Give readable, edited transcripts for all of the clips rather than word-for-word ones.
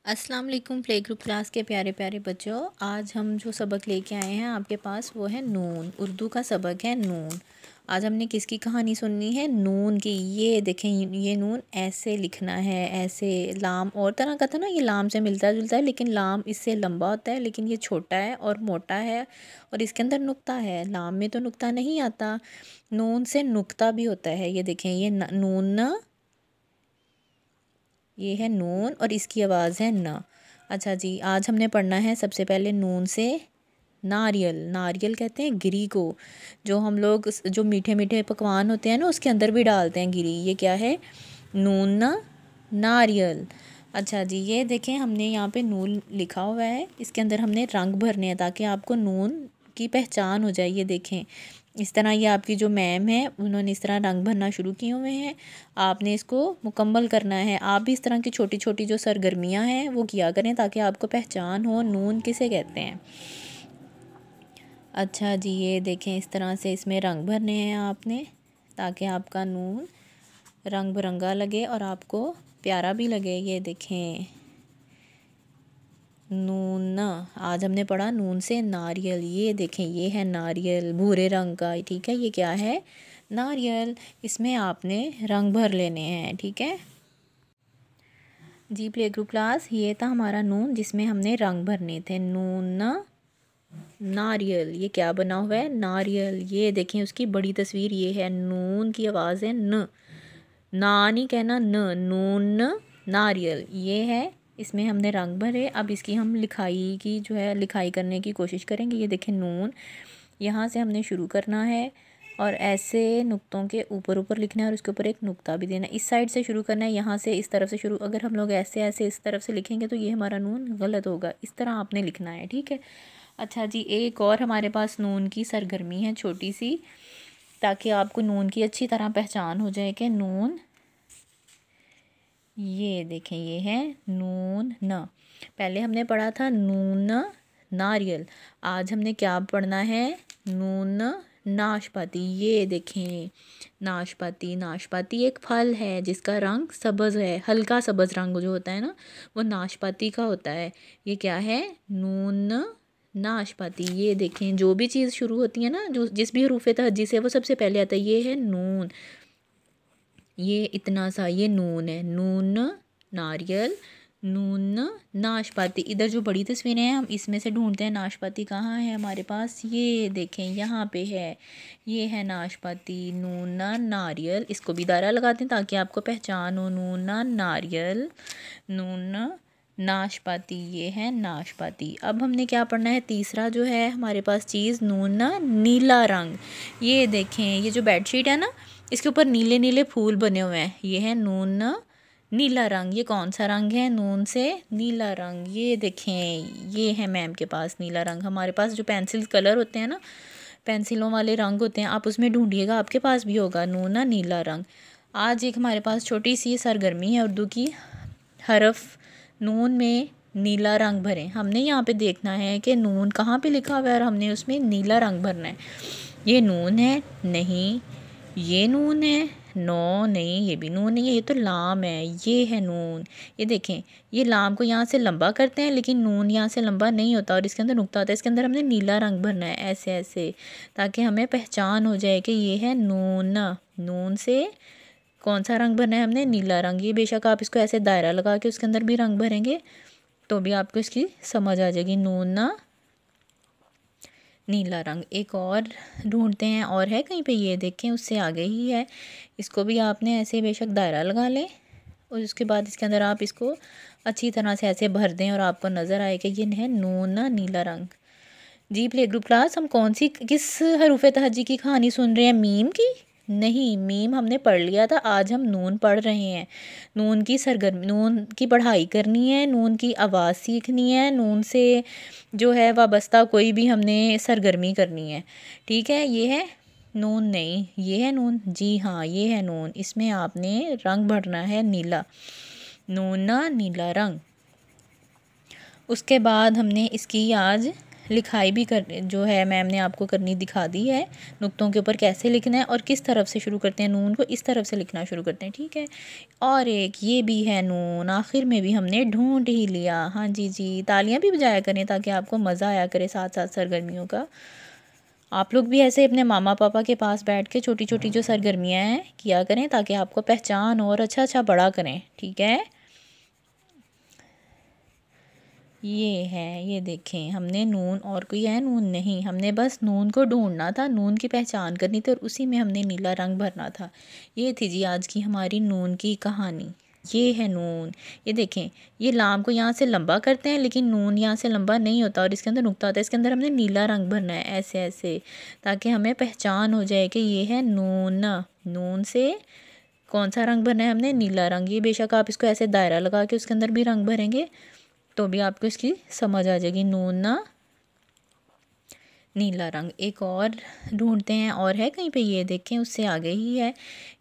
अस्सलाम वालेकुम play group class के प्यारे प्यारे बच्चों। आज हम जो सबक लेके आए हैं आपके पास वो है नून। उर्दू का सबक है नून। आज हमने किसकी कहानी सुननी है? नून की। ये देखें, ये नून ऐसे लिखना है, ऐसे। लाम और तरह का था ना, ये लाम से मिलता जुलता है, लेकिन लाम इससे लंबा होता है, लेकिन ये छोटा है और मोटा है और इसके अंदर नुक्ता है। लाम में तो नुक्ता नहीं आता, नून से नुक्ता भी होता है। ये देखें, ये नून ना, ये है नून और इसकी आवाज़ है न। अच्छा जी, आज हमने पढ़ना है सबसे पहले नून से नारियल। नारियल कहते हैं गिरी को, जो हम लोग जो मीठे मीठे पकवान होते हैं ना उसके अंदर भी डालते हैं गिरी। ये क्या है? नून ना, नारियल। अच्छा जी, ये देखें हमने यहाँ पे नून लिखा हुआ है, इसके अंदर हमने रंग भरने हैं ताकि आपको नून की पहचान हो जाए। ये देखें, इस तरह ये आपकी जो मैम है उन्होंने इस तरह रंग भरना शुरू किए हुए हैं। आपने इसको मुकम्मल करना है। आप भी इस तरह की छोटी छोटी जो सरगर्मियाँ हैं वो किया करें ताकि आपको पहचान हो नून किसे कहते हैं। अच्छा जी, ये देखें इस तरह से इसमें रंग भरने हैं आपने ताकि आपका नून रंग बिरंगा लगे और आपको प्यारा भी लगे। ये देखें नून। आज हमने पढ़ा नून से नारियल। ये देखें, ये है नारियल भूरे रंग का। ठीक है, ये क्या है? नारियल। इसमें आपने रंग भर लेने हैं। ठीक है जी प्ले ग्रुप क्लास, ये था हमारा नून जिसमें हमने रंग भरने थे। नून नारियल। ये क्या बना हुआ है? नारियल। ये देखें उसकी बड़ी तस्वीर ये है। नून की आवाज़ है न, ना नहीं कहना, न। नून नारियल ये है। इसमें हमने रंग भरे। अब इसकी हम लिखाई की जो है लिखाई करने की कोशिश करेंगे। ये देखें नून, यहाँ से हमने शुरू करना है और ऐसे नुक्तों के ऊपर ऊपर लिखना है और उसके ऊपर एक नुक्ता भी देना है। इस साइड से शुरू करना है, यहाँ से इस तरफ से शुरू। अगर हम लोग ऐसे ऐसे इस तरफ से लिखेंगे तो ये हमारा नून गलत होगा। इस तरह आपने लिखना है। ठीक है। अच्छा जी, एक और हमारे पास नून की सरगर्मी है छोटी सी, ताकि आपको नून की अच्छी तरह पहचान हो जाए कि नून। ये देखें, ये है नून न। पहले हमने पढ़ा था नून नारियल। आज हमने क्या पढ़ना है? नून नाशपाती। ये देखें नाशपाती। नाशपाती एक फल है जिसका रंग सब्ज़ है, हल्का सब्ज़ रंग जो होता है ना वो नाशपाती का होता है। ये क्या है? नून नाशपाती। ये देखें, जो भी चीज़ शुरू होती है ना, जो जिस भी हरूफ तहज्जी से, वो सबसे पहले आता है। ये है नून। ये इतना सा ये नून है। नून नारियल, नून नाशपाती। इधर जो बड़ी तस्वीरें हैं हम इसमें से ढूंढते हैं नाशपाती कहाँ है हमारे पास। ये देखें यहाँ पे है। ये है नाशपाती। नून नारियल। इसको भी दायरा लगाते हैं ताकि आपको पहचान हो। नून नारियल, नून नाशपाती। ये है नाशपाती। अब हमने क्या पढ़ना है? तीसरा जो है हमारे पास चीज़, नून नीला रंग। ये देखें, ये जो बेडशीट है ना इसके ऊपर नीले नीले फूल बने हुए हैं। ये है नून नीला रंग। ये कौन सा रंग है? नून से नीला रंग। ये देखें, ये है मैम के पास नीला रंग। हमारे पास जो पेंसिल कलर होते हैं ना, पेंसिलों वाले रंग होते हैं, आप उसमें ढूंढिएगा, आपके पास भी होगा नून नीला रंग। आज एक हमारे पास छोटी सी सरगर्मी है उर्दू की। हरफ नून में नीला रंग भरें। हमने यहाँ पे देखना है कि नून कहाँ पे लिखा हुआ है और हमने उसमें नीला रंग भरना है। ये नून है? नहीं। ये नून है? नो नहीं, ये भी नून नहीं है, ये तो लाम है। ये है नून। ये देखें, ये लाम को यहाँ से लंबा करते हैं लेकिन नून यहाँ से लंबा नहीं होता और इसके अंदर नुक्ता होता है। इसके अंदर हमने नीला रंग भरना है ऐसे ऐसे, ताकि हमें पहचान हो जाए कि ये है नून। नून से कौन सा रंग भरना है? हमने नीला रंग। ये बेशक आप इसको ऐसे दायरा लगा के उसके अंदर भी रंग भरेंगे तो भी आपको इसकी समझ आ जाएगी। नून नीला रंग। एक और ढूंढते हैं, और है कहीं पे? ये देखें, उससे आगे ही है। इसको भी आपने ऐसे बेशक दायरा लगा लें और उसके बाद इसके अंदर आप इसको अच्छी तरह से ऐसे भर दें और आपको नज़र आए कि ये है नून नीला रंग। जी प्ले ग्रुप क्लास, हम कौन सी किस हरूफ तहज्जी की कहानी सुन रहे हैं? मीम की? नहीं, मीम हमने पढ़ लिया था। आज हम नून पढ़ रहे हैं। नून की सरगर्मी, नून की पढ़ाई करनी है, नून की आवाज़ सीखनी है, नून से जो है वाबस्ता कोई भी हमने सरगर्मी करनी है। ठीक है। ये है नून? नहीं, ये है नून। जी हाँ, ये है नून। इसमें आपने रंग भरना है नीला। नून नीला रंग। उसके बाद हमने इसकी आज लिखाई भी कर जो है मैम ने आपको करनी दिखा दी है। नुक्तों के ऊपर कैसे लिखना है और किस तरफ से शुरू करते हैं, नून को इस तरफ से लिखना शुरू करते हैं, ठीक है। और एक ये भी है नून, आखिर में भी हमने ढूंढ ही लिया। हाँ जी जी, तालियां भी बजाया करें ताकि आपको मज़ा आया करे साथ साथ सरगर्मियों का। आप लोग भी ऐसे अपने मामा पापा के पास बैठ के छोटी छोटी जो सरगर्मियाँ हैं किया करें ताकि आपको पहचान और अच्छा अच्छा बड़ा करें, ठीक है। ये है, ये देखें, हमने नून और कोई है नून नहीं, हमने बस नून को ढूंढना था, नून की पहचान करनी थी और उसी में हमने नीला रंग भरना था। ये थी जी आज की हमारी नून की कहानी। ये है नून। ये देखें, ये लाम को यहाँ से लंबा करते हैं लेकिन नून यहाँ से लंबा नहीं होता और इसके अंदर नुक्ता होता है। इसके अंदर हमने नीला रंग भरना है ऐसे ऐसे, ताकि हमें पहचान हो जाए कि ये है नून। नून से कौन सा रंग भरना है हमने, नीला रंग। ये बेशक आप इसको ऐसे दायरा लगा के उसके अंदर भी रंग भरेंगे तो भी आपको इसकी समझ आ जाएगी। नून ना नीला रंग। एक और ढूंढते हैं, और है कहीं पे, ये देखें उससे आगे ही है।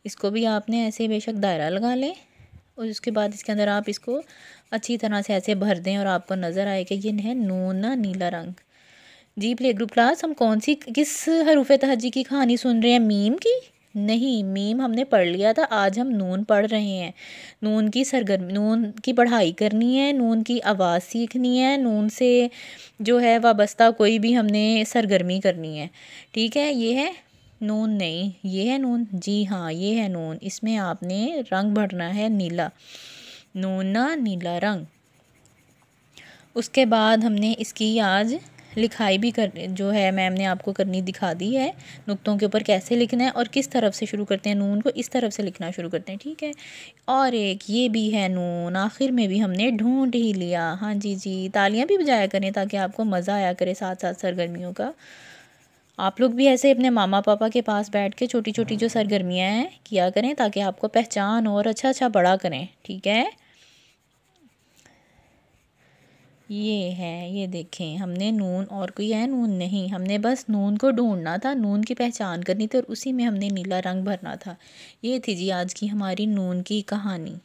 इसको भी आपने ऐसे बेशक दायरा लगा लें और उसके बाद इसके अंदर आप इसको अच्छी तरह से ऐसे भर दें और आपको नज़र आए कि ये है नून ना नीला रंग। जी प्ले ग्रुप क्लास, हम कौन सी किस हरूफ तहज्जी की कहानी सुन रहे हैं, मीम की? नहीं, मीम हमने पढ़ लिया था, आज हम नून पढ़ रहे हैं। नून की सरगर्मी, नून की पढ़ाई करनी है, नून की आवाज़ सीखनी है, नून से जो है वाबस्ता कोई भी हमने सरगर्मी करनी है, ठीक है। ये है नून, नहीं ये है नून, जी हाँ ये है नून। इसमें आपने रंग भरना है नीला, नून ना नीला रंग। उसके बाद हमने इसकी आज लिखाई भी कर जो है मैम ने आपको करनी दिखा दी है। नुक्तों के ऊपर कैसे लिखना है और किस तरफ से शुरू करते हैं, नून को इस तरफ से लिखना शुरू करते हैं, ठीक है। और एक ये भी है नून, आखिर में भी हमने ढूंढ ही लिया। हाँ जी जी, तालियां भी बजाया करें ताकि आपको मज़ा आया करे साथ साथ सरगर्मियों का। आप लोग भी ऐसे अपने मामा पापा के पास बैठ के छोटी छोटी जो सरगर्मियाँ हैं किया करें ताकि आपको पहचान और अच्छा अच्छा बड़ा करें, ठीक है। ये है, ये देखें, हमने नून और कोई है नून नहीं, हमने बस नून को ढूंढना था, नून की पहचान करनी थी और उसी में हमने नीला रंग भरना था। ये थी जी आज की हमारी नून की कहानी।